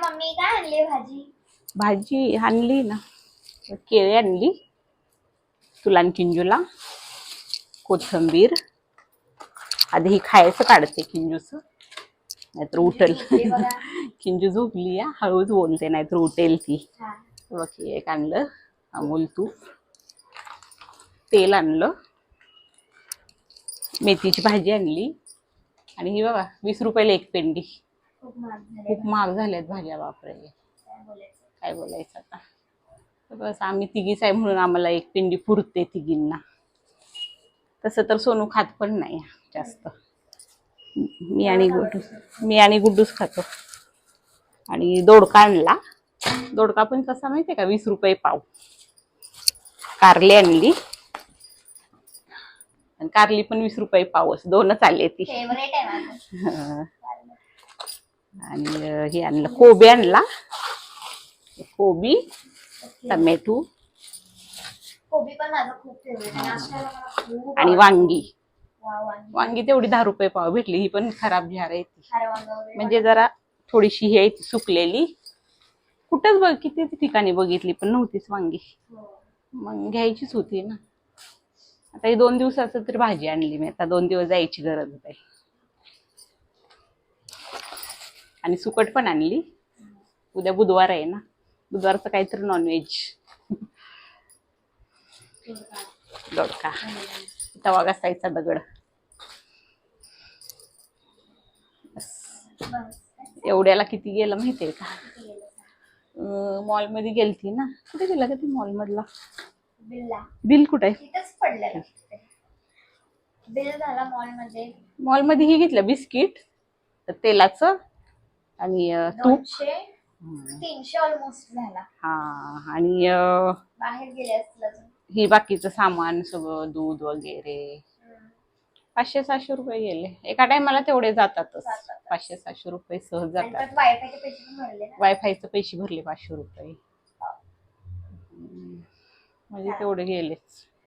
Mummy काय आणली भाजी? भाजी आणली ना, केळी आणली तुला आणि किंजूला, कोथिंबीर. आधी ही खायचं काढते किंजूच, नाहीतर उठल. किंजू झोपली या, हळूच बोलते नाहीतर उठेल ती. बघ एक आणलं अमूल तूप, तेल आणलं, मेथीची भाजी आणली, आणि ही बघा 20 रुपयाला एक पेंडी. खूप महाग झाल्यात भाज्या, बापरे. काय बोलायचं आता. बस आम्ही तिघीच आहे म्हणून आम्हाला एक पेंडी पुरते तिघींना. तसं तर सोनू खात पण नाही जास्त. मी आणि गुड्डूच खातो. आणि दोडका आणला. दोडका पण कसा माहितीये का, 20 रुपये पाव. कारली आणली, आणि कारली पण 20 रुपये पावच, दोनच आले ती. आणि हे आणलं, कोबी आणला, कोबी, टमॅटो, कोबी पण माझं खूप फेवरेट आहे. आणि वांगी. वांगी तेवढी 10 रुपये पाव भेटली. ही पण खराब झार आहे ती, म्हणजे जरा थोडीशी हे सुकलेली. कुठंच बघ, किती ठिकाणी बघितली पण नव्हतीच वांगी. मग घ्यायचीच होती ना. आता ही 2 दिवसाचं तरी भाजी आणली मी, आता 2 दिवस जायची गरज नाही. आणि सुकट पण आणली. उद्या बुधवार आहे ना, बुधवारचं काहीतरी नॉनव्हेज. दोडका, तवा घासायचा दगड. एवढ्याला किती गेलं माहितीये का? मॉल मध्ये गेलती ना. कुठे गेला का ती मॉल मधला बिल? कुठे पडलेलं बिल झाला मॉल मध्ये हे घेतलं, बिस्किट, तेलाचं आणि तूप. 300 ऑलमोस्ट झाला. हा, आणि बाहेर गेले असतील ही बाकीचं सामान सगळं, दूध वगैरे 500-600 रुपये गेले. एका टायमाला तेवढे जातातच. 500-600 रुपये सहज जातात. वायफायचे पैसे भरले 500 रुपये, म्हणजे तेवढे गेलेच.